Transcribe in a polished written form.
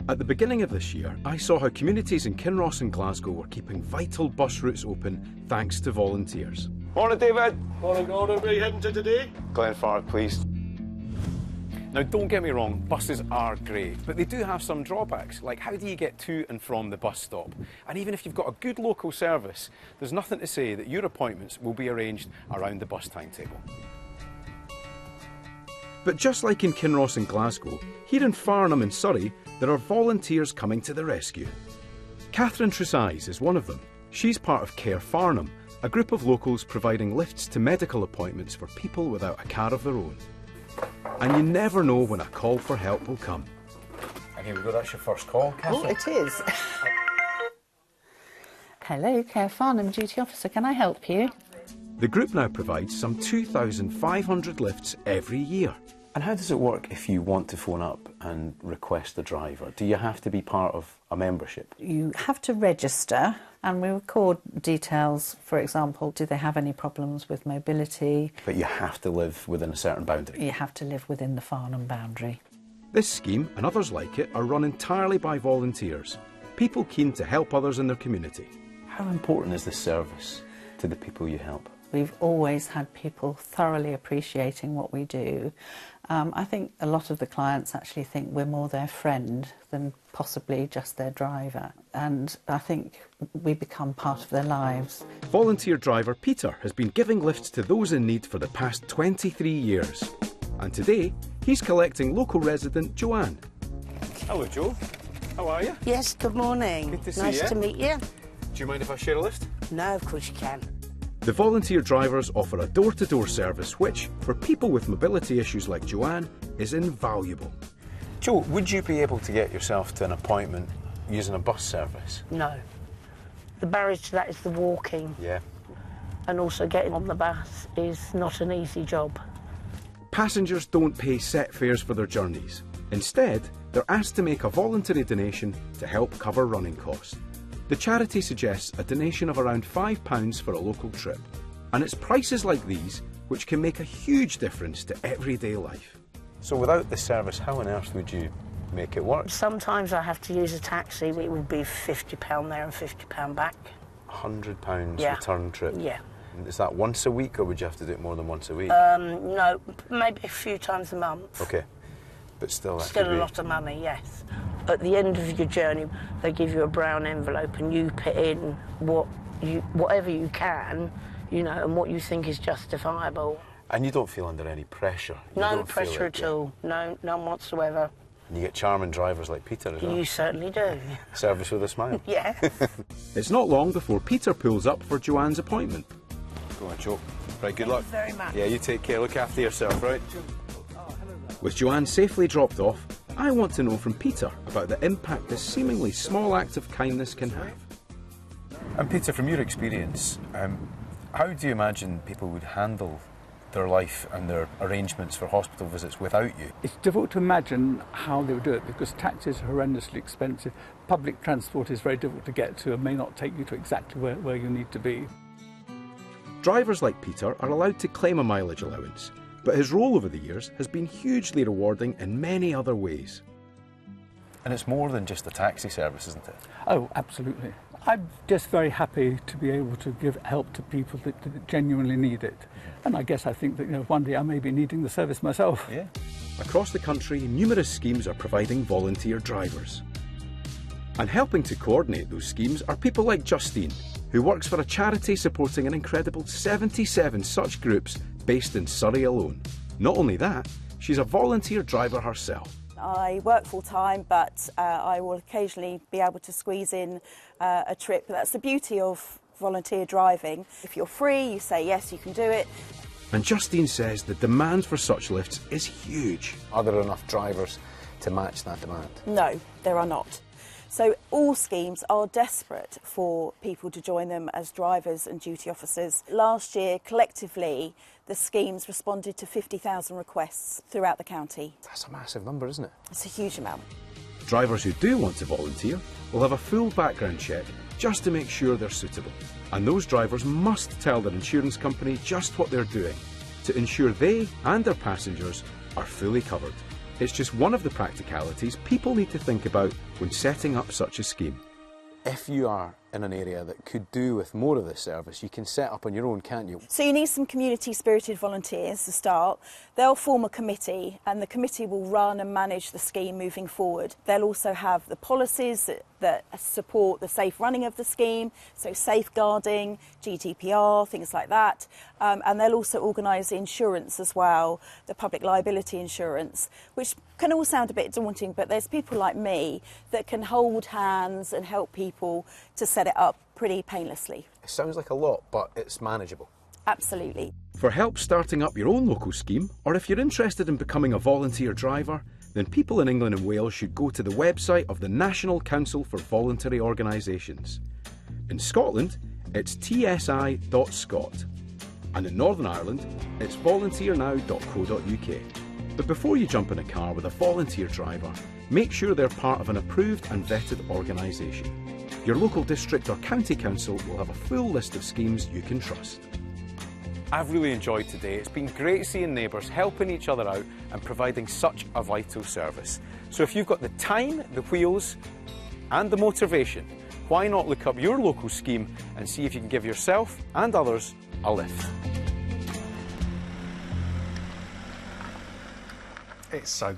At the beginning of this year, I saw how communities in Kinross and Glasgow were keeping vital bus routes open thanks to volunteers. Morning, David. Morning, Gordon. Where are you heading to today? Glenfarth, please. Now, don't get me wrong, buses are great, but they do have some drawbacks, like how do you get to and from the bus stop? And even if you've got a good local service, there's nothing to say that your appointments will be arranged around the bus timetable. But just like in Kinross and Glasgow, here in Farnham in Surrey, there are volunteers coming to the rescue. Catherine Trusise is one of them. She's part of Care Farnham, a group of locals providing lifts to medical appointments for people without a car of their own. And you never know when a call for help will come. And here we go, that's your first call, Catherine. Oh, it is. Hello, Care Farnham duty officer, can I help you? The group now provides some 2,500 lifts every year. And how does it work if you want to phone up and request a driver? Do you have to be part of a membership? You have to register and we record details. For example, do they have any problems with mobility? But you have to live within a certain boundary? You have to live within the Farnham boundary. This scheme and others like it are run entirely by volunteers, people keen to help others in their community. How important is this service to the people you help? We've always had people thoroughly appreciating what we do. I think a lot of the clients actually think we're more their friend than possibly just their driver. And I think we become part of their lives. Volunteer driver Peter has been giving lifts to those in need for the past 23 years. And today, he's collecting local resident Joanne. Hello, Joe. How are you? Yes, good morning. Good to see you. Nice to meet you. Do you mind if I share a lift? No, of course you can. The volunteer drivers offer a door-to-door service which, for people with mobility issues like Joanne, is invaluable. Joe, would you be able to get yourself to an appointment using a bus service? No. The barrier to that is the walking. Yeah. And also getting on the bus is not an easy job. Passengers don't pay set fares for their journeys. Instead, they're asked to make a voluntary donation to help cover running costs. The charity suggests a donation of around £5 for a local trip. And it's prices like these which can make a huge difference to everyday life. So without this service, how on earth would you make it work? Sometimes I have to use a taxi. It would be £50 there and £50 back. £100 Yeah. return trip? Yeah. Is that once a week, or would you have to do it more than once a week? No, maybe a few times a month. OK. But still, that Still could a be... lot of money, yes. At the end of your journey, they give you a brown envelope and you put in whatever you can, you know, and what you think is justifiable. And you don't feel under any pressure? No pressure at all. No, none whatsoever. And you get charming drivers like Peter as well? You certainly do. Service with a smile? Yeah. It's not long before Peter pulls up for Joanne's appointment. Go on, Joe. Right, good luck. Thank you very much. Yeah, you take care. Look after yourself, right? With Joanne safely dropped off, I want to know from Peter about the impact this seemingly small act of kindness can have. And Peter, from your experience, how do you imagine people would handle their life and their arrangements for hospital visits without you? It's difficult to imagine how they would do it because taxis are horrendously expensive. Public transport is very difficult to get to and may not take you to exactly where you need to be. Drivers like Peter are allowed to claim a mileage allowance, but his role over the years has been hugely rewarding in many other ways. And it's more than just a taxi service, isn't it? Oh, absolutely. I'm just very happy to be able to give help to people that genuinely need it. And I guess I think that, you know, one day I may be needing the service myself. Yeah. Across the country, numerous schemes are providing volunteer drivers. And helping to coordinate those schemes are people like Justine, who works for a charity supporting an incredible 77 such groups based in Surrey alone. Not only that, she's a volunteer driver herself. I work full-time, but I will occasionally be able to squeeze in a trip. That's the beauty of volunteer driving. If you're free, you say yes, you can do it. And Justine says the demand for such lifts is huge. Are there enough drivers to match that demand? No, there are not. So all schemes are desperate for people to join them as drivers and duty officers. Last year, collectively, the schemes responded to 50,000 requests throughout the county. That's a massive number, isn't it? It's a huge amount. Drivers who do want to volunteer will have a full background check just to make sure they're suitable. And those drivers must tell their insurance company just what they're doing to ensure they and their passengers are fully covered. It's just one of the practicalities people need to think about when setting up such a scheme. If you are in an area that could do with more of this service, you can set up on your own, can't you? So you need some community-spirited volunteers to start. They'll form a committee, and the committee will run and manage the scheme moving forward. They'll also have the policies that support the safe running of the scheme, so safeguarding, GDPR, things like that. And they'll also organise insurance as well, the public liability insurance, which can all sound a bit daunting, but there's people like me that can hold hands and help people to set it up pretty painlessly. It sounds like a lot, but it's manageable. Absolutely. For help starting up your own local scheme, or if you're interested in becoming a volunteer driver, then people in England and Wales should go to the website of the National Council for Voluntary Organisations. In Scotland, it's tsi.scot, and in Northern Ireland, it's volunteernow.co.uk. But before you jump in a car with a volunteer driver, make sure they're part of an approved and vetted organisation. Your local district or county council will have a full list of schemes you can trust. I've really enjoyed today. It's been great seeing neighbours helping each other out and providing such a vital service. So if you've got the time, the wheels and the motivation, why not look up your local scheme and see if you can give yourself and others a lift. It's so